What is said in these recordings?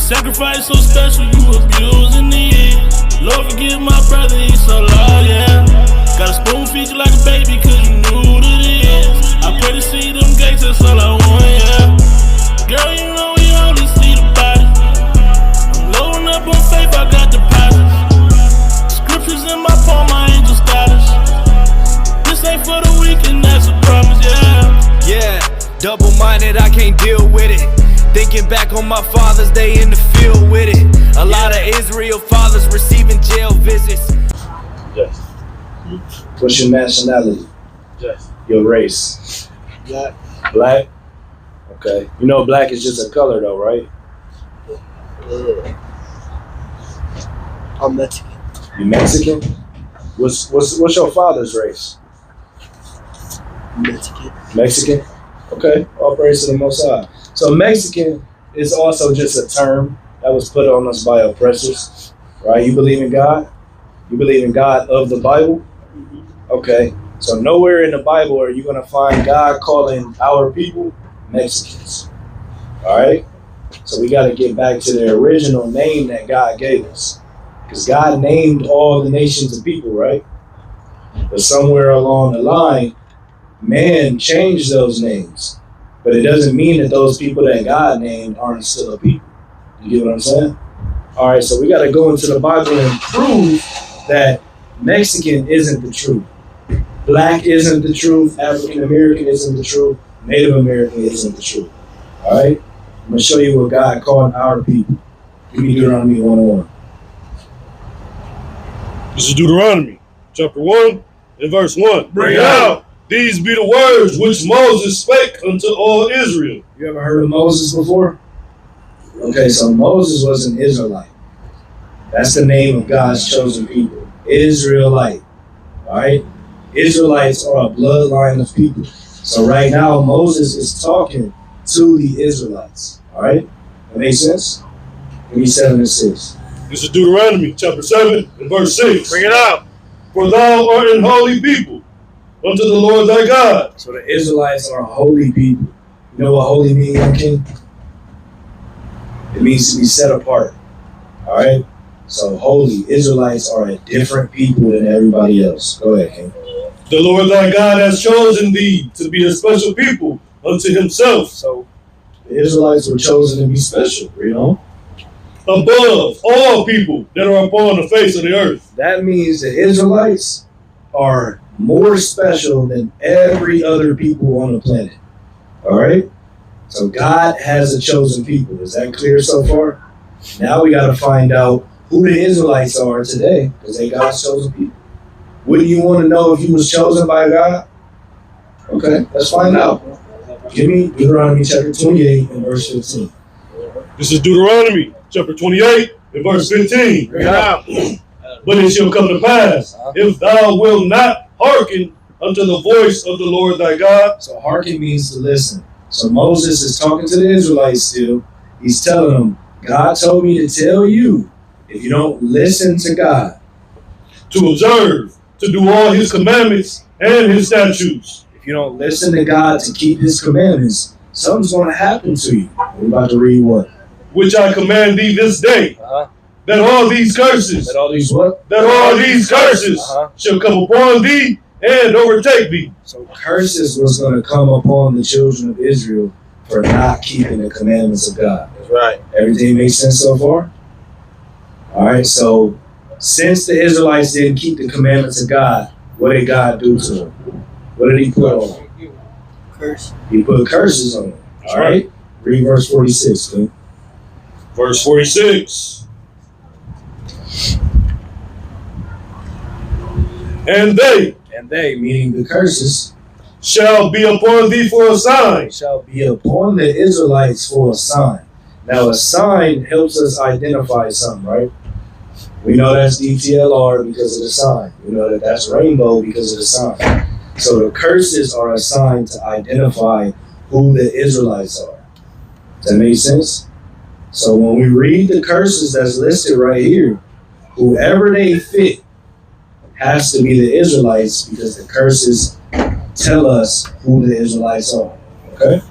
sacrifice so special, you abusing the years. Lord forgive my brother, he's so loud, yeah. Gotta spoon feed you like a baby, cause you knew what it is. I pray to see them gates, that's all I want, yeah. Girl, you know we only see the body. I'm loading up on faith, I got deposits. Scriptures in my palm, my angel status. This ain't for the weekend, that's a promise, yeah. Yeah, double-minded, I can't deal with it. Thinking back on my Father's Day in the field with it. A lot of Israel fathers receiving jail visits. Yes. What's your nationality? Yes. Your race? Black. Black? Okay. You know black is just a color though, right? I'm Mexican. You Mexican? What's your father's race? Mexican. Mexican? Okay. All praise to the Most High. So Mexican is also just a term that was put on us by oppressors, right? You believe in God? You believe in God of the Bible? Okay. So nowhere in the Bible are you going to find God calling our people Mexicans. All right? So we got to get back to the original name that God gave us. Because God named all the nations of people, right? But somewhere along the line, man changed those names. But it doesn't mean that those people that God named aren't still a people. You get what I'm saying? All right, so we got to go into the Bible and prove that Mexican isn't the truth. Black isn't the truth. African American isn't the truth. Native American isn't the truth. All right? I'm going to show you what God called our people. Give me Deuteronomy 1:1. This is Deuteronomy, chapter 1, and verse 1. Bring out. These be the words which Moses spake unto all Israel. You ever heard of Moses before? Okay, so Moses was an Israelite. That's the name of God's chosen people. Israelite. All right? Israelites are a bloodline of people. So right now, Moses is talking to the Israelites. All right? That makes sense? Give me 7 and 6. This is Deuteronomy, chapter 7, and verse 6. Bring it out. For thou art an holy people unto the Lord thy God. So the Israelites are holy people. You know what holy means, King? It means to be set apart. All right? So holy Israelites are a different people than everybody else. Go ahead, King. The Lord thy God has chosen thee to be a special people unto himself. So the Israelites were chosen to be special, you know? Above all people that are upon the face of the earth. That means the Israelites are more special than every other people on the planet. All right? So God has a chosen people. Is that clear so far? Now we got to find out who the Israelites are today, because they God's chosen people. Wouldn't you want to know if you was chosen by God? Okay, let's find out. Give me Deuteronomy chapter 28 and verse 15. This is Deuteronomy chapter 28 and verse 15. Bring it out. But it shall come to pass, if thou wilt not hearken unto the voice of the Lord thy God. So hearken means to listen. So Moses is talking to the Israelites still. He's telling them, God told me to tell you, if you don't listen to God, to observe, to do all his commandments and his statutes. if you don't listen to God to keep his commandments, something's going to happen to you. We're about to read what? Which I command thee this day, that all these curses, That all these what? that all these curses shall come upon thee and overtake thee. So curses was going to come upon the children of Israel for not keeping the commandments of God. That's right. Everything makes sense so far? All right, so since the Israelites didn't keep the commandments of God, what did God do to them? What did he put on them? Curse. He put curses on them. All right? Read verse 46, okay? Verse 46. And they, meaning the curses, shall be upon thee for a sign. shall be upon the Israelites for a sign. Now, a sign helps us identify something, right? We know that's DTLR because of the sign. We know that that's rainbow because of the sign. So the curses are a sign to identify who the Israelites are. Does that make sense? So when we read the curses that's listed right here, whoever they fit has to be the Israelites, because the curses tell us who the Israelites are. Okay?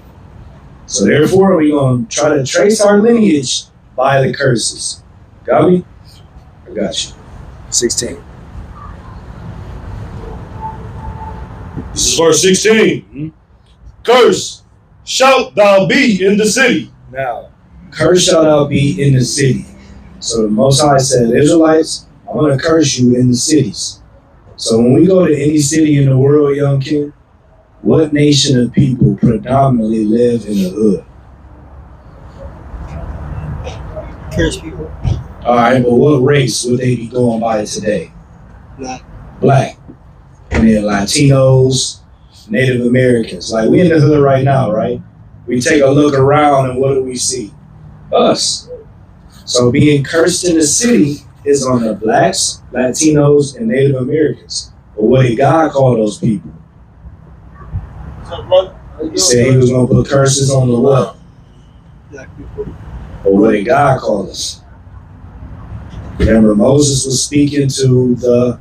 So therefore, we're going to try to trace our lineage by the curses. Got me? I got you. 16. This is verse 16. Curse shalt thou be in the city. Now, curse shall thou be in the city. So the Most High said, Israelites, I'm going to curse you in the cities. So when we go to any city in the world, young king, what nation of people predominantly live in the hood? Curse people. All right, but what race would they be going by today? Black. Black. And then Latinos, Native Americans. Like, we in the hood right now, right? We take a look around and what do we see? Us. So being cursed in the city is on the blacks, Latinos, and Native Americans. But what did God call those people? He said he was going to put curses on the what? Black people. But what did God call us? Remember, Moses was speaking to the,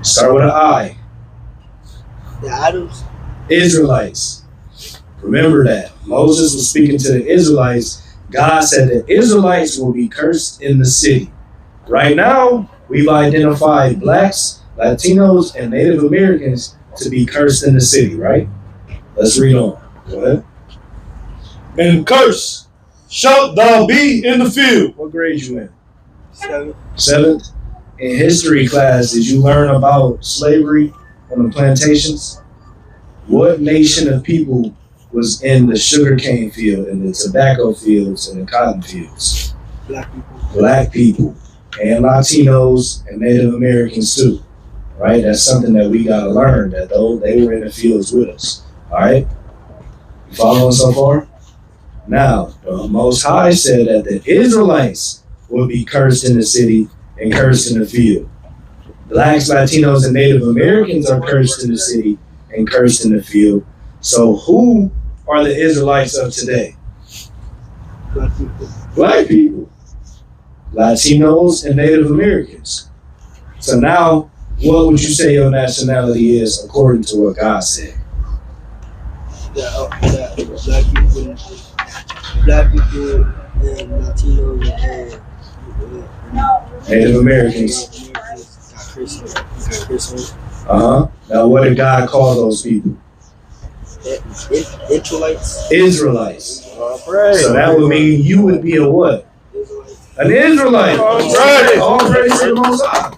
start with an I, The Adams. Israelites. Remember that. Moses was speaking to the Israelites. God said the Israelites will be cursed in the city. Right now, we've identified blacks, Latinos, and Native Americans to be cursed in the city, right? Let's read on. Go ahead. And curse shalt thou be in the field. What grade you in? 7. 7th. In history class, did you learn about slavery on the plantations? What nation of people was in the sugarcane field and the tobacco fields and the cotton fields? Black people. Black people and Latinos and Native Americans too, right? That's something that we got to learn, that though they were in the fields with us, all right? You following so far? Now, the Most High said that the Israelites would be cursed in the city and cursed in the field. Blacks, Latinos, and Native Americans are cursed in the city and cursed in the field. So who are the Israelites of today? Black people. Black people, Latinos, and Native Americans. So now, what would you say your nationality is according to what God said? That black people and Latinos and Native Americans. got cursed. Now, what did God call those people? Israelites. Israelites. So that would mean you would be a what? An Israelite. All praise to the Most High.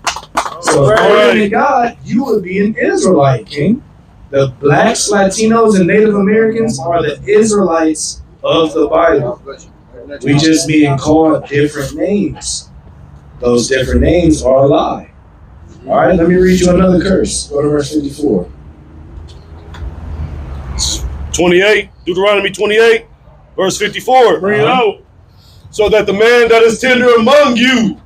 So according to God, you would be an Israelite, King. The blacks, Latinos, and Native Americans are the Israelites of the Bible. We just being called different names. Those different names are a lie. All right, let me read you another curse. Go to verse 54. 28, Deuteronomy 28, verse 54. Bring it out. So that the man that is tender among you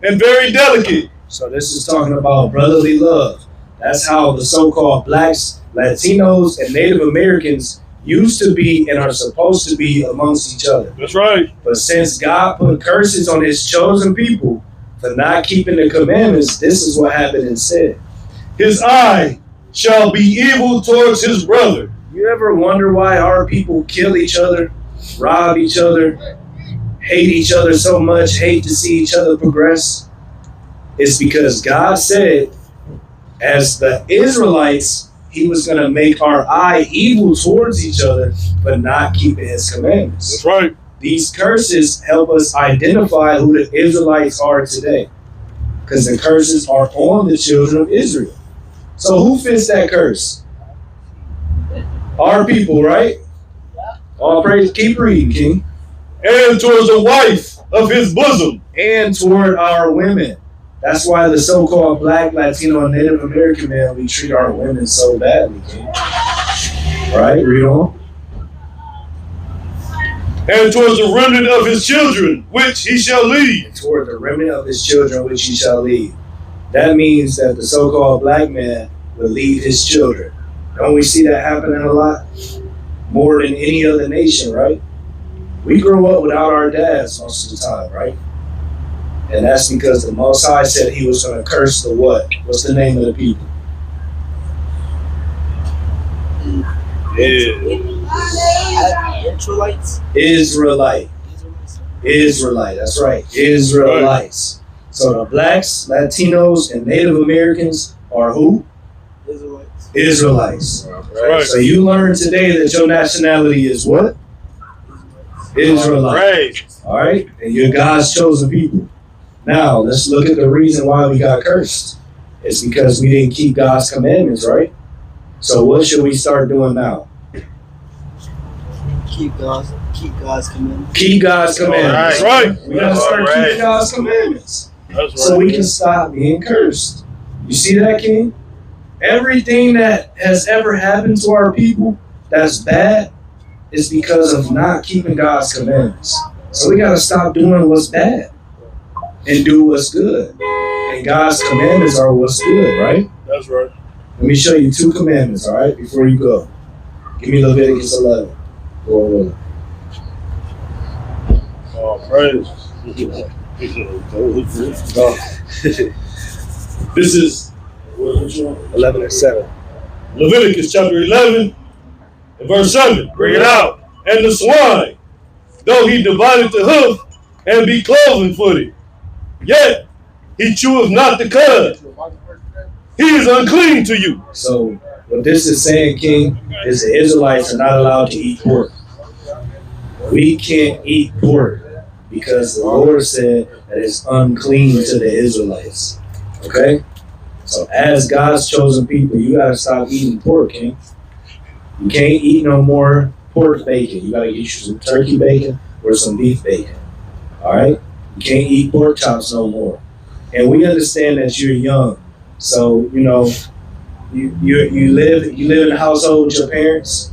and very delicate. So this is talking about brotherly love. That's how the so-called blacks, Latinos, and Native Americans used to be and are supposed to be amongst each other. That's right. But since God put curses on his chosen people for not keeping the commandments, this is what happened instead. His eye shall be evil towards his brother. You ever wonder why our people kill each other, rob each other, hate each other so much, hate to see each other progress? It's because God said, as the Israelites, he was going to make our eye evil towards each other for not keeping his commandments. That's right. These curses help us identify who the Israelites are today, because the curses are on the children of Israel. So who fits that curse? Our people, right? All praise. Keep reading, King. And towards the wife of his bosom. And toward our women. That's why the so-called black, Latino, and Native American men, we treat our women so badly, King. Right? Read on. And towards the remnant of his children, which he shall lead. And toward the remnant of his children, which he shall lead. That means that the so-called black man will lead his children. Don't we see that happening a lot? More than any other nation, right? We grow up without our dads most of the time, right? And that's because the Most High said he was going to curse the what? What's the name of the people? Yeah. Israelites? Israelite. Israelite. That's right. Israelites. So the blacks, Latinos, and Native Americans are who? Israelites. Israelites. Right. So you learned today that your nationality is what? Israelite. Right. All right? And you're God's chosen people. Now, let's look at the reason why we got cursed. It's because we didn't keep God's commandments, right? So what should we start doing now? Keep God's commandments. Keep God's commandments. That's right. We gotta start All right. keeping God's commandments. That's right. So we can stop being cursed. You see that, King? Everything that has ever happened to our people that's bad is because of not keeping God's commandments. So we gotta stop doing what's bad and do what's good. And God's commandments are what's good, right? That's right. Let me show you 2 commandments, all right, before you go. Give me Leviticus 11. Go on. Oh, praise. This is 11 and 7. Leviticus chapter 11 and verse 7. Bring it out. And the swine, though he divided the hoof and be cloven footed, yet he cheweth not the cud. He is unclean to you. So what this is saying, King, is the Israelites are not allowed to eat pork. We can't eat pork because the Lord said that it's unclean to the Israelites. Okay? So as God's chosen people, you gotta stop eating pork, King. You can't eat no more pork bacon. You gotta get you some turkey bacon or some beef bacon. Alright? You can't eat pork chops no more. And we understand that you're young. So, you know, you live in a household with your parents.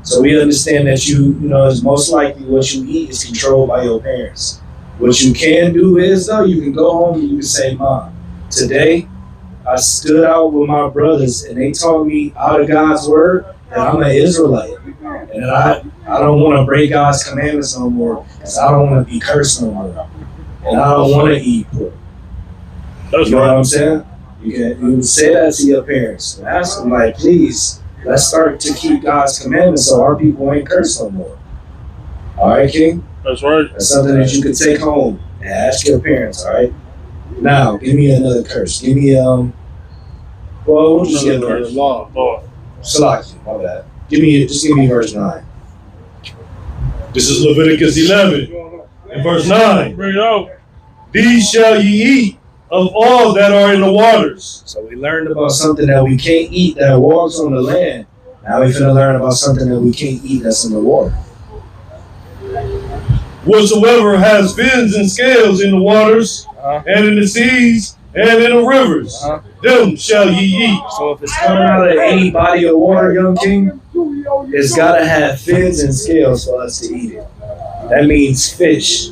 So we understand that you know, it's most likely what you eat is controlled by your parents. What you can do is, though, you can go home and you can say, Mom, today I stood out with my brothers and they taught me out of God's word that I'm an Israelite. And that I don't want to break God's commandments no more because I don't want to be cursed no more. And I don't want to eat pork. That's You know what right. I'm saying? You can say that to your parents. And ask them, like, please, let's start to keep God's commandments so our people ain't cursed no more. All right, King? That's right. That's something that you can take home and ask your parents, all right? Now, give me another curse. Give me, well, we'll just give verse. Law. Salaki, my bad. Just give me verse 9. This is Leviticus 11 and verse 9. Bring it out. These shall ye eat of all that are in the waters. So we learned about something that we can't eat that walks on the land. Now we're finna learn about something that we can't eat that's in the water. Whatsoever has fins and scales in the waters, and in the seas, and in the rivers, them shall ye eat. So if it's coming out of any body of water, young king, it's gotta have fins and scales for us to eat it. That means fish.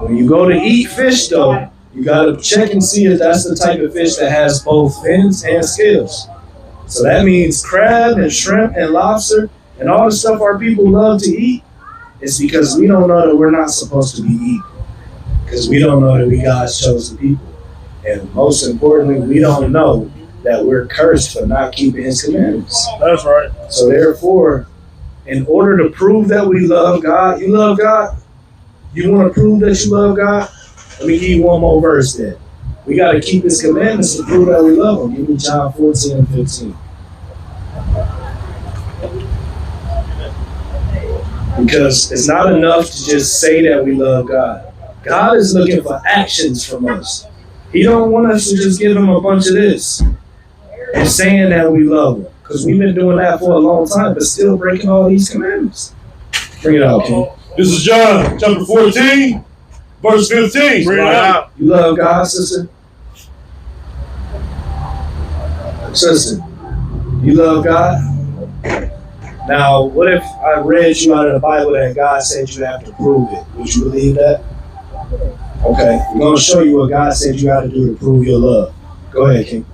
When you go to eat fish, though, you gotta check and see if that's the type of fish that has both fins and scales. So that means crab and shrimp and lobster and all the stuff our people love to eat. It's because we don't know that we're not supposed to be eating. Because we don't know that we God's chosen people. And most importantly, we don't know that we're cursed for not keeping his commandments. That's right. So therefore, in order to prove that we love God, you love God? You want to prove that you love God? Let me give you one more verse then. We got to keep his commandments to prove that we love him. Give me John 14 and 15. Because it's not enough to just say that we love God. God is looking for actions from us. He don't want us to just give him a bunch of this and saying that we love him. Because we've been doing that for a long time, but still breaking all these commandments. Bring it out, King. This is John chapter 14, verse 15. Bring it out. You love God, sister? Sister, you love God? Now, what if I read you out of the Bible that God said you have to prove it? Would you believe that? Okay, we're going to show you what God said you got to do to prove your love. Go ahead, King.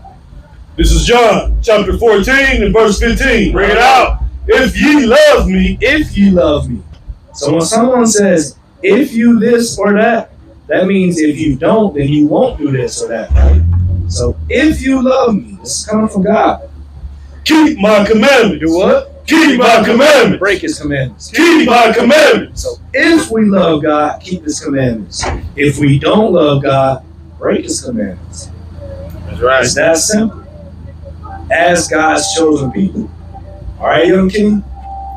This is John chapter 14 and verse 15. Bring it out. If ye love me, If you love me. So when someone says, if you this or that, that means if you don't, then you won't do this or that, right? So if you love me, this is coming from God. keep my commandments. Do what? keep my commandments. break his commandments. Keep my commandments. So if we love God, keep his commandments. If we don't love God, break his commandments. That's right. It's that simple. As God's chosen people. All right, young king?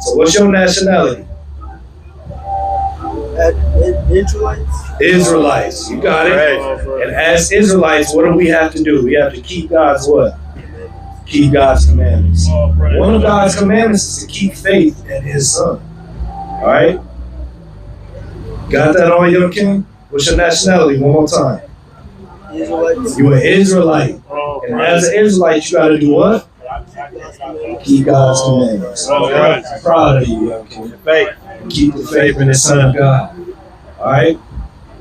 So what's your nationality? Israelites. Israelites. You got it. Right. And as Israelites, what do we have to do? We have to keep God's what? Keep God's commandments. One of God's commandments is to keep faith in his son. All right? Got that on, young king? What's your nationality? One more time. Israelites. You're an Israelite. And as an Israelite, you got to do what? Keep God's commandments. All right. I'm proud of you, young king. Keep the faith in the Son of God. All right?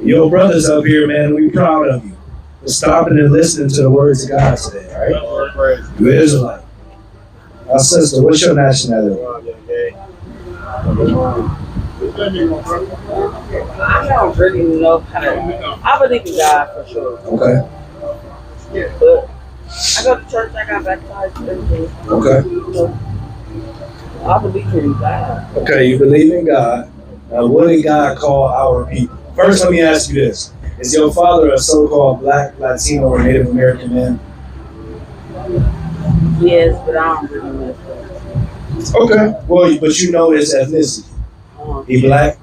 Your brothers up here, man, we proud of you for stopping and listening to the words of God today. All right? You're Israelite. My sister, what's your nationality? I don't really know how to. I believe in God for sure. Okay. But I go to church, I got baptized and everything. Okay. So, I believe in God. Okay, you believe in God. Now, what did God call our people? First, let me ask you this. Is your father a so-called black, Latino, or Native American man? Yes, but I don't really know. Okay. Well, but you know his ethnicity. He black?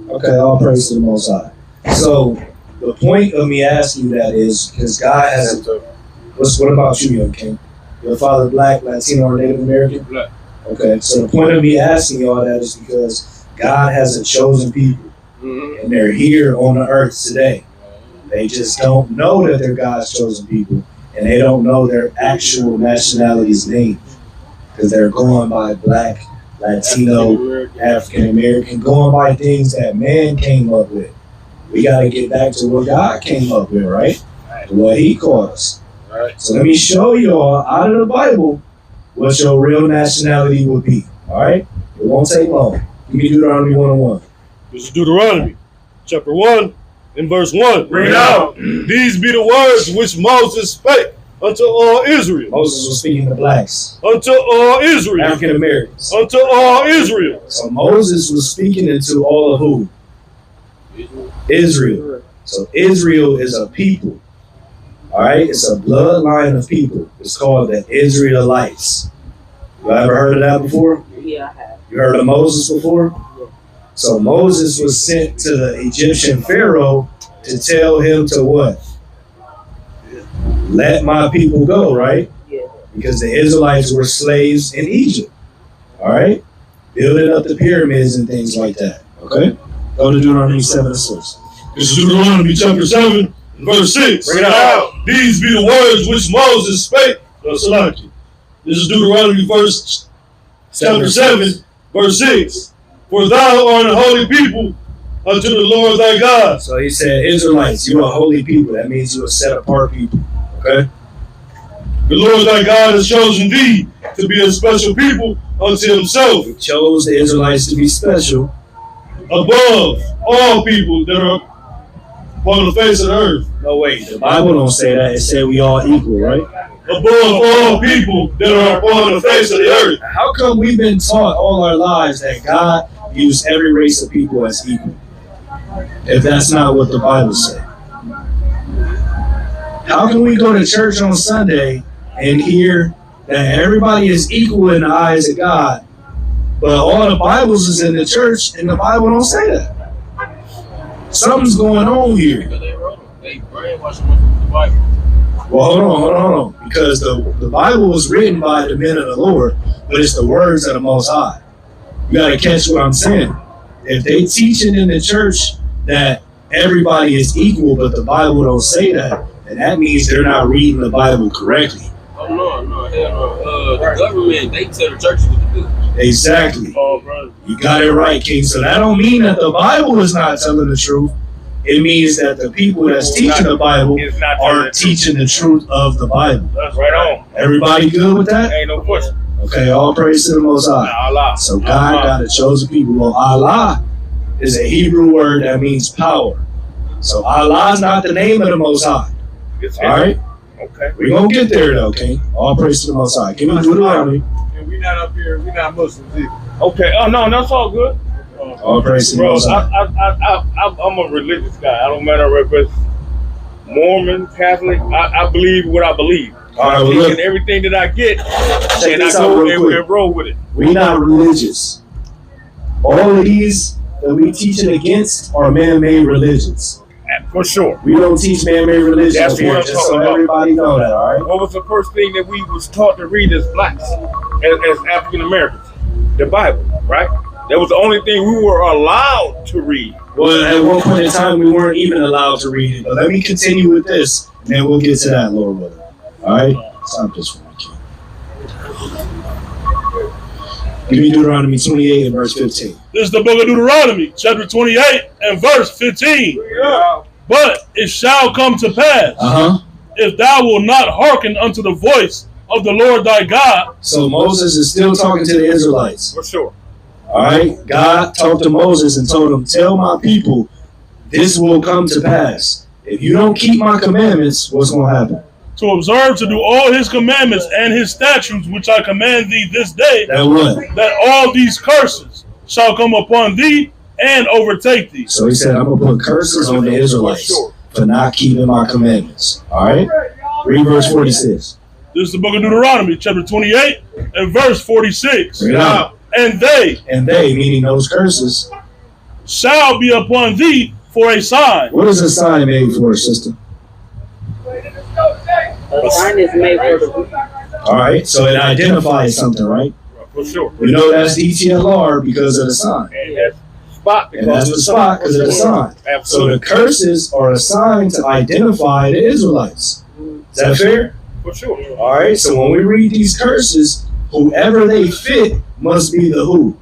Okay, all praise to the Most High. So, the point of me asking you that is because God has a... What about you, young king? Your father black, Latino, or Native American? Black. Okay, so the point of me asking y'all that is because God has a chosen people. And they're here on the earth today. They just don't know that they're God's chosen people. And they don't know their actual nationality's name. Because they're going by black, Latino, African American, going by things that man came up with. We got to get back to what God came up with, right? What he called us. So let me show y'all out of the Bible what your real nationality would be. All right? It won't take long. Give me Deuteronomy 1:1. This is Deuteronomy, chapter 1, and verse 1. Bring it out. These be the words which Moses spake unto all Israel. Moses was speaking to blacks, Unto all Israel. African Americans. Unto all Israel. So Moses was speaking into all of who? Israel. So Israel is a people. All right? It's a bloodline of people. It's called the Israelites. You ever heard of that before? Yeah, I have. You heard of Moses before? So Moses was sent to the Egyptian Pharaoh to tell him to what? Let my people go, right? Yeah. Because the Israelites were slaves in Egypt. All right? Building up the pyramids and things like that. Okay? Go to Deuteronomy 7:6. This is Deuteronomy chapter 7, and verse 6. Bring it out. These be the words which Moses spake. This is Deuteronomy chapter 7, verse 6. For thou art a holy people unto the Lord thy God. So he said, Israelites, you are holy people. That means you are set apart people. Okay? The Lord thy God has chosen thee to be a special people unto himself, He chose the Israelites to be special. above all people that are upon the face of the earth. No, wait. The Bible don't say that. It said we all equal, right? Above all people that are upon the face of the earth. How come we've been taught all our lives that God views every race of people as equal? If that's not what the Bible said. How can we go to church on Sunday and hear that everybody is equal in the eyes of God, but all the Bibles is in the church and the Bible don't say that? Something's going on here. They brainwash them with the Bible. Well, hold on. Because the Bible was written by the men of the Lord, but it's the words of the Most High. You got to catch what I'm saying. If they teaching in the church that everybody is equal, but the Bible don't say that, and that means they're not reading the Bible correctly. Oh, no, hell no. The government, they tell the churches what to do. Exactly. Oh, brother. You got it right, King. So that don't mean that the Bible is not telling the truth. It means that the people that's teaching the Bible aren't teaching the truth of the Bible. That's right on. Everybody good with that? Ain't no question. Okay, all praise to the Most High. Allah. So God got a chosen people. Well, Allah is a Hebrew word that means power. So Allah is not the name of the Most High. All right? Okay. We're going to get there, though, King. All praise to the Most High. Give me Deuteronomy. And we not up here. We not Muslims either. Okay. Oh, no, that's all good. All praise to the Bro, Most High. I'm a religious guy. I don't matter if it's Mormon, Catholic. I believe what I believe. All right, well, look. And everything that I get, Check and I this out go real quick. and roll with it. We not religious. All of these that we teaching against are man-made religions. For sure. We don't teach man-made religions That's here, what I'm just talking so about. everybody know that, all right? What was the first thing that we was taught to read as blacks, as African Americans? The Bible, right? That was the only thing we were allowed to read. Well, at one point in time, we weren't even allowed to read it. But let me continue with this, and then we'll get to that, Lord willing. All right? Stop this for me, King. Give me Deuteronomy 28 and verse 15. This is the book of Deuteronomy, chapter 28 and verse 15. But it shall come to pass, if thou wilt not hearken unto the voice of the Lord thy God. So Moses is still talking to the Israelites. For sure. All right? God talked to Moses and told him, tell my people, this will come to pass. If you don't keep my commandments, what's going to happen? To observe to do all his commandments and his statutes, which I command thee this day, That what? that all these curses shall come upon thee and overtake thee. So he said, I'm going to put curses on the Israelites for not keeping my commandments. All right? Read verse 46. This is the book of Deuteronomy, chapter 28 and verse 46. Read out. And they, meaning those curses, shall be upon thee for a sign. what is a sign made for, sister? A sign is made for the weak. All right, so it identifies something, right? For sure. We know that's DTLR because of the sign. And that's spot And that's the spot because of the sign. So Absolutely. the curses are a sign to identify the Israelites. Is that fair? For sure. All right, so when we read these curses, whoever they fit must be the who.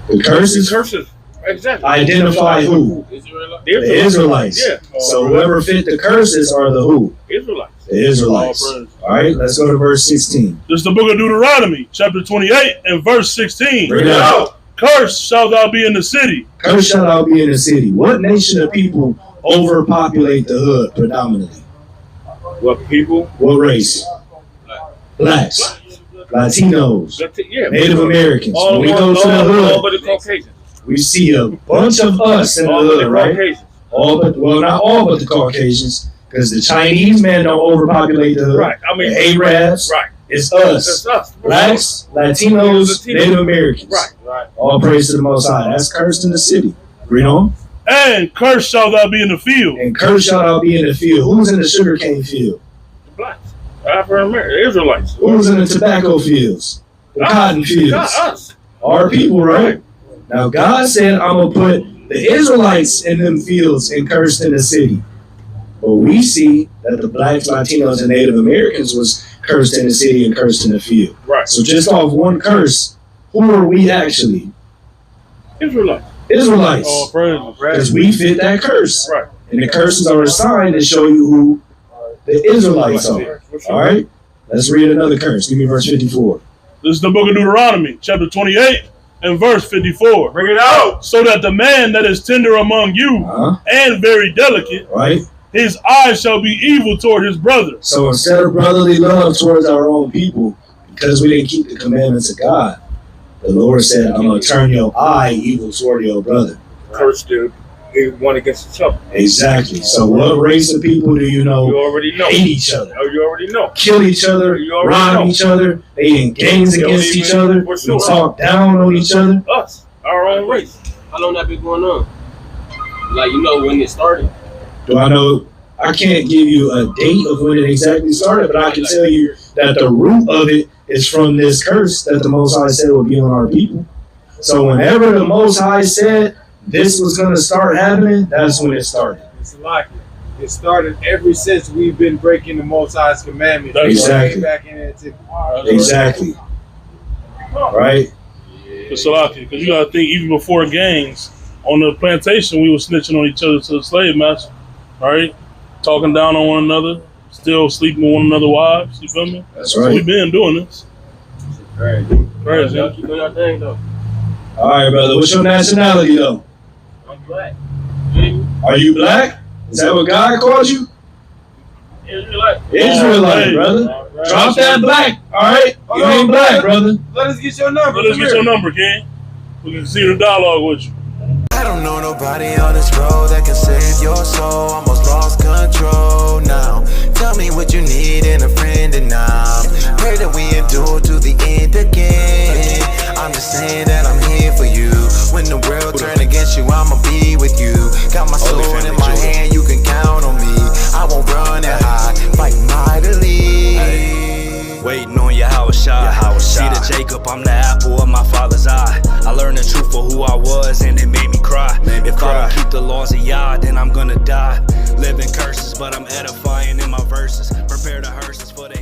The curses Curses. Exactly. identify who? Israelites. The Israelites. Yeah. So whoever fit the curses are the who? Israelites. The Israelites. All right, let's go to verse 16. This is the book of Deuteronomy, chapter 28 and verse 16. Bring it out. Cursed shalt thou be in the city. Cursed shall thou be in the city. What nation of people overpopulate the hood predominantly? What people? What race? Blacks. Latinos. Yeah. Native Americans. All, When we go to the all but hood, the Caucasians. we see a bunch of us in the All but hood, the right? Caucasians. All but, well, not all but the Caucasians, because the Chinese men don't overpopulate the hood. Right. I mean, The Arabs, right. it's us. That's us. Blacks, Latinos, Native Americans. Right. All praise to the Most High. That's cursed in the city. Read on. And cursed shalt thou be in the field. And cursed shall thou be in the field. Who's in the sugarcane field? Blacks. African American. Israelites. Who's in the tobacco fields? The cotton fields. Not us. Our people, right? Now God said, I'm going to put the Israelites in them fields and cursed in the city. But we see that the blacks, Latinos, and Native Americans was cursed in the city and cursed in the field. Right. So just off one curse, who are we actually? Israelites. Israelites. Oh, praise. Because we fit that curse. Right. And the curses are a sign to show you who the Israelites are. All right? Let's read another curse. Give me verse 54. This is the book of Deuteronomy, chapter 28 and verse 54. Bring it out. So that the man that is tender among you and very delicate, Right? his eyes shall be evil toward his brother. So instead of brotherly love towards our own people, because we didn't keep the commandments of God, the Lord said, I'm going to turn your eye evil toward your brother. Cursed to one against each other. Exactly. So what race of people do you know You already know. hate each other, Oh, you already know. kill each other, You already rob know. each other, they in gangs Kill against each even- other, for we sure. talk down on each other? Us. Our own race. How long that been going on? Like, you know when it started? Do I know? I can't give you a date of when it exactly started, but I can tell you that the root of it is from this curse that the Most High said would be on our people. So whenever the Most High said this was going to start happening, that's when it started. It's like it started ever since we've been breaking the Most High's commandments. Exactly. Way back in that tip. Exactly. Right? Because you got to think, even before gangs, on the plantation, we were snitching on each other to the slave master, right? Talking down on one another, still sleeping with one another's wives, you feel me? That's So right. we've been doing this. Crazy. Crazy. Y'all keep doing your thing though. All right, brother. What's your nationality, though? I'm black. Are you black? Is that what God called you? Israelite, brother. Drop that black, all right? You ain't black, brother. Let us get your number. Let us get your number, King. We can see the dialogue with you. I don't know nobody on this road that can save your soul. Almost lost control now. Tell me what you need in a friend and now. Pray that we endure to the end again. I'm just saying that I'm here for you. When the world turn against you, I'ma be with you. Got my sword in my hand, you can count on me. I won't run and hide, fight mightily. Waiting on Yahweh Shai. See the Jacob, I'm the apple of my father's eye. I learned the truth for who I was and it made me cry. If I don't keep the laws of Yah, then I'm gonna die. Living curses, but I'm edifying in my verses. Prepare the hearses for the